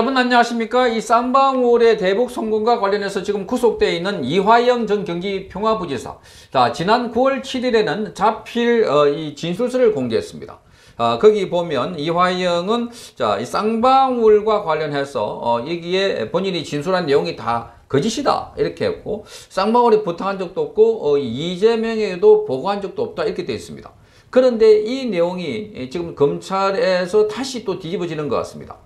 여러분 안녕하십니까? 이 쌍방울의 대북 성공과 관련해서 지금 구속되어 있는 이화영 전 경기평화부지사. 자, 지난 9월 7일에는 자필 이 진술서를 공개했습니다. 거기 보면 이화영은 자, 이 쌍방울과 관련해서 여기에 본인이 진술한 내용이 다 거짓이다 이렇게 했고, 쌍방울에 부탁한 적도 없고 이재명에게도 보고한 적도 없다 이렇게 되어 있습니다. 그런데 이 내용이 지금 검찰에서 다시 또 뒤집어지는 것 같습니다.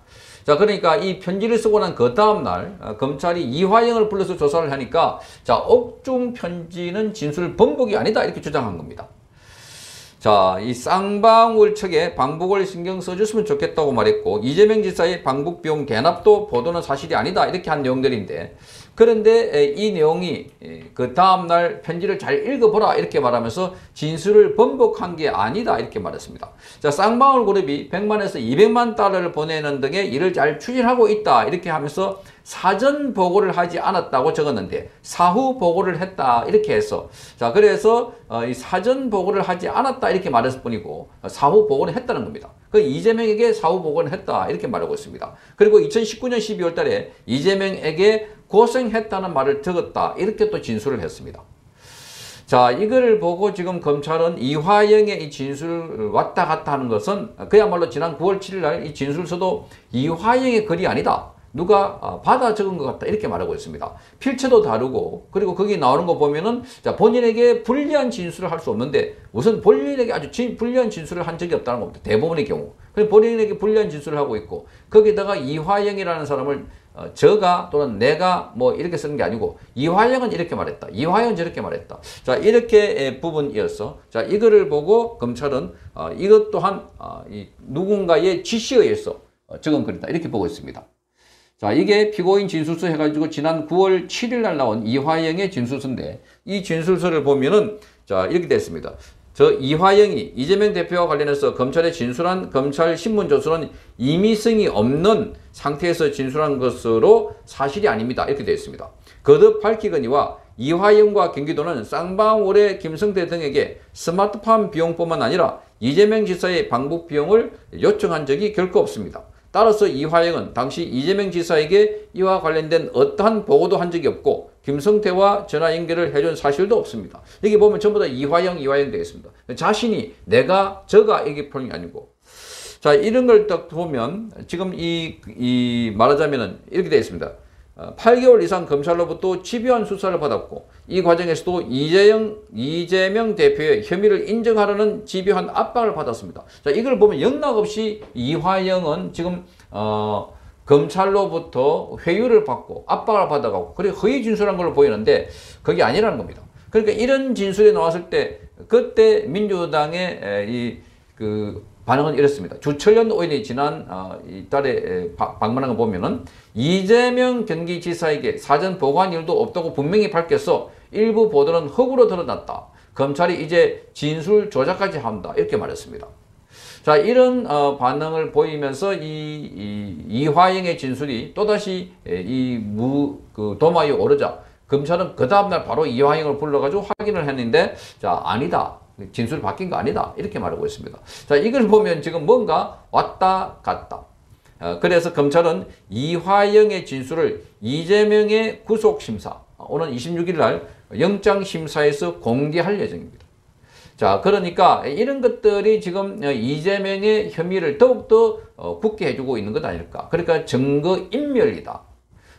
자, 그러니까 이 편지를 쓰고 난 그 다음날 검찰이 이화영을 불러서 조사를 하니까 자, 옥중 편지는 진술 번복이 아니다 이렇게 주장한 겁니다. 자, 이 쌍방울 측에 방북을 신경 써줬으면 좋겠다고 말했고, 이재명 지사의 방북 비용 대납도 보도는 사실이 아니다 이렇게 한 내용들인데, 그런데 이 내용이 그 다음날 편지를 잘 읽어보라 이렇게 말하면서 진술을 번복한 게 아니다 이렇게 말했습니다. 자, 쌍방울 그룹이 100만에서 200만 달러를 보내는 등의 일을 잘 추진하고 있다 이렇게 하면서 사전 보고를 하지 않았다고 적었는데 사후 보고를 했다 이렇게 해서, 자, 그래서 이 사전 보고를 하지 않았다 이렇게 말했을 뿐이고 사후 보고를 했다는 겁니다. 그 이재명에게 사후 보고를 했다 이렇게 말하고 있습니다. 그리고 2019년 12월 달에 이재명에게 고생했다는 말을 들었다 이렇게 또 진술을 했습니다. 자, 이거를 보고 지금 검찰은 이화영의 이 진술 왔다 갔다 하는 것은 그야말로 지난 9월 7일 날 이 진술서도 이화영의 글이 아니다, 누가 받아 적은 것 같다 이렇게 말하고 있습니다. 필체도 다르고, 그리고 거기 나오는 거 보면은 자, 본인에게 불리한 진술을 할 수 없는데 우선 본인에게 아주 불리한 진술을 한 적이 없다는 겁니다. 대부분의 경우. 그래서 본인에게 불리한 진술을 하고 있고, 거기다가 이화영이라는 사람을 저가 또는 내가 뭐 이렇게 쓰는 게 아니고 이화영은 이렇게 말했다, 이화영은 저렇게 말했다. 자, 이렇게 부분이어서 자, 이거를 보고 검찰은 이것 또한 누군가의 지시에 의해서 적은 글이다 이렇게 보고 있습니다. 자, 이게 피고인 진술서 해가지고 지난 9월 7일 날 나온 이화영의 진술서인데, 이 진술서를 보면은 자, 이렇게 됐습니다. 저 이화영이 이재명 대표와 관련해서 검찰에 진술한 검찰 신문 조서는 임의성이 없는 상태에서 진술한 것으로 사실이 아닙니다 이렇게 되어 있습니다. 거듭 밝히거니와 이화영과 경기도는 쌍방울의 김성태 등에게 스마트팜 비용뿐만 아니라 이재명 지사의 방북 비용을 요청한 적이 결코 없습니다. 따라서 이화영은 당시 이재명 지사에게 이와 관련된 어떠한 보고도 한 적이 없고 김성태와 전화 연결을 해준 사실도 없습니다. 여기 보면 전부 다 이화영 되어 있습니다. 자신이 내가 저가 이게 표현이 아니고, 자, 이런 걸 딱 보면 지금 이 말하자면은 이렇게 되어 있습니다. 8개월 이상 검찰로부터 집요한 수사를 받았고 이 과정에서도 이재명 대표의 혐의를 인정하라는 집요한 압박을 받았습니다. 자, 이걸 보면 영락없이 이화영은 지금 검찰로부터 회유를 받고 압박을 받아가고 그리고 허위 진술한 걸로 보이는데 그게 아니라는 겁니다. 그러니까 이런 진술이 나왔을 때 그때 민주당의 반응은 이렇습니다. 주철현 의원이 지난 달에 방문한 거 보면은 이재명 경기지사에게 사전 보고한 일도 없다고 분명히 밝혀서 일부 보도는 허구로 드러났다. 검찰이 이제 진술 조작까지 한다 이렇게 말했습니다. 자, 이런 반응을 보이면서 이화영의 진술이 또다시 도마 위에 오르자 검찰은 그 다음날 바로 이화영을 불러가지고 확인을 했는데 자, 아니다, 진술 바뀐 거 아니다 이렇게 말하고 있습니다. 자, 이걸 보면 지금 뭔가 왔다 갔다. 그래서 검찰은 이화영의 진술을 이재명의 구속심사 오는 26일 날 영장심사에서 공개할 예정입니다. 자, 그러니까 이런 것들이 지금 이재명의 혐의를 더욱더 굳게 해주고 있는 것 아닐까. 그러니까 증거인멸이다.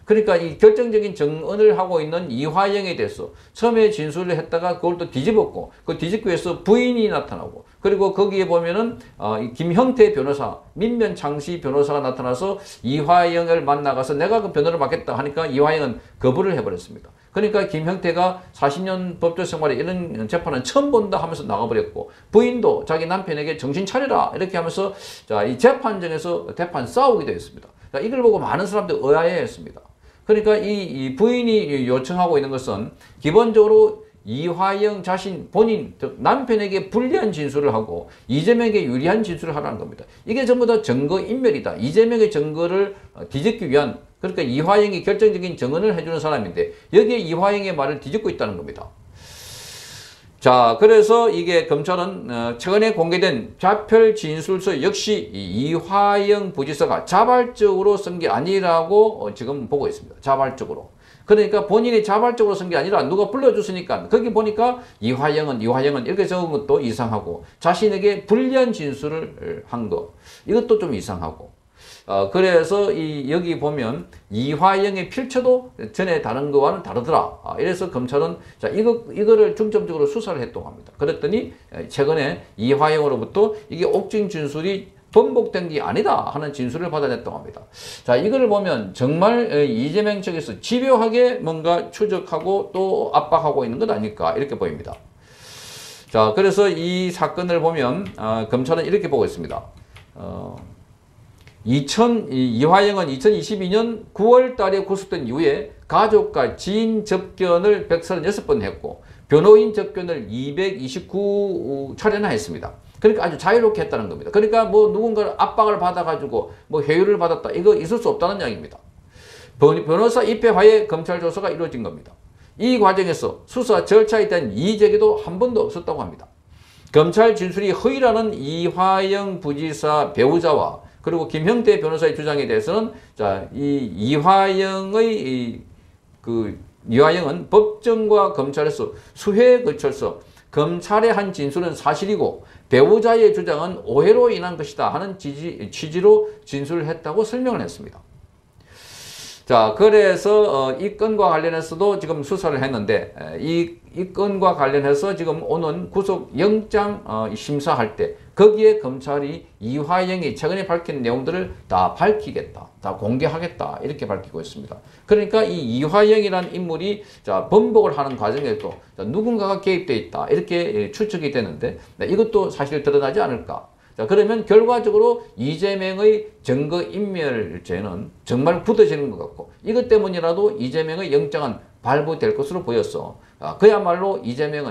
그러니까 이 결정적인 증언을 하고 있는 이화영에 대해서 처음에 진술을 했다가 그걸 또 뒤집었고, 그 뒤집기 위해서 부인이 나타나고, 그리고 거기에 보면은 김형태 변호사, 민변창시 변호사가 나타나서 이화영을 만나가서 내가 그 변호를 맡겠다 하니까 이화영은 거부를 해버렸습니다. 그러니까 김형태가 40년 법조 생활에 이런 재판은 처음 본다 하면서 나가버렸고, 부인도 자기 남편에게 정신 차려라 이렇게 하면서 자, 이 재판정에서 대판 싸우게 되었습니다. 자, 이걸 보고 많은 사람들이 의아해했습니다. 그러니까 이 부인이 요청하고 있는 것은 기본적으로 이화영 자신 본인 즉 남편에게 불리한 진술을 하고 이재명에게 유리한 진술을 하라는 겁니다. 이게 전부 다 증거인멸이다. 이재명의 증거를 뒤집기 위한, 그러니까 이화영이 결정적인 증언을 해주는 사람인데 여기에 이화영의 말을 뒤집고 있다는 겁니다. 자, 그래서 이게 검찰은 최근에 공개된 자필 진술서 역시 이화영 부지사가 자발적으로 쓴 게 아니라고 지금 보고 있습니다. 자발적으로. 그러니까 본인이 자발적으로 쓴 게 아니라 누가 불러줬으니까 거기 보니까 이화영은 이렇게 적은 것도 이상하고 자신에게 불리한 진술을 한 거 이것도 좀 이상하고 그래서 여기 보면 이화영의 필처도 전에 다른 거와는 다르더라. 이래서 검찰은 자 이거를 중점적으로 수사를 했다고 합니다. 그랬더니 최근에 이화영으로부터 이게 옥중 진술이 번복된 게 아니다 하는 진술을 받아냈다고 합니다. 자 이거를 보면 정말 이재명 측에서 집요하게 뭔가 추적하고 또 압박하고 있는 것 아닐까 이렇게 보입니다. 자 그래서 이 사건을 보면 검찰은 이렇게 보고 있습니다. 이화영은 2022년 9월 달에 구속된 이후에 가족과 지인 접견을 136번 했고 변호인 접견을 229차례나 했습니다. 그러니까 아주 자유롭게 했다는 겁니다. 그러니까 뭐 누군가를 압박을 받아가지고 뭐 회유를 받았다. 이거 있을 수 없다는 이야기입니다. 변호사 입회하에 검찰 조사가 이루어진 겁니다. 이 과정에서 수사 절차에 대한 이의제기도 한 번도 없었다고 합니다. 검찰 진술이 허위라는 이화영 부지사 배우자와 그리고 김형태 변호사의 주장에 대해서는 자, 이화영은 법정과 검찰에서 수회에 걸쳐서 검찰의 한 진술은 사실이고 배우자의 주장은 오해로 인한 것이다 하는 취지로 진술을 했다고 설명을 했습니다. 자, 그래서 이 건과 관련해서도 지금 수사를 했는데 이 건과 관련해서 지금 오는 구속영장 심사할 때 거기에 검찰이 이화영이 최근에 밝힌 내용들을 다 밝히겠다, 다 공개하겠다 이렇게 밝히고 있습니다. 그러니까 이 이화영이라는 인물이 자 번복을 하는 과정에도 누군가가 개입되어 있다 이렇게 추측이 되는데 이것도 사실 드러나지 않을까. 자, 그러면 결과적으로 이재명의 증거인멸죄는 정말 굳어지는 것 같고 이것 때문이라도 이재명의 영장은 발부될 것으로 보였어. 그야말로 이재명은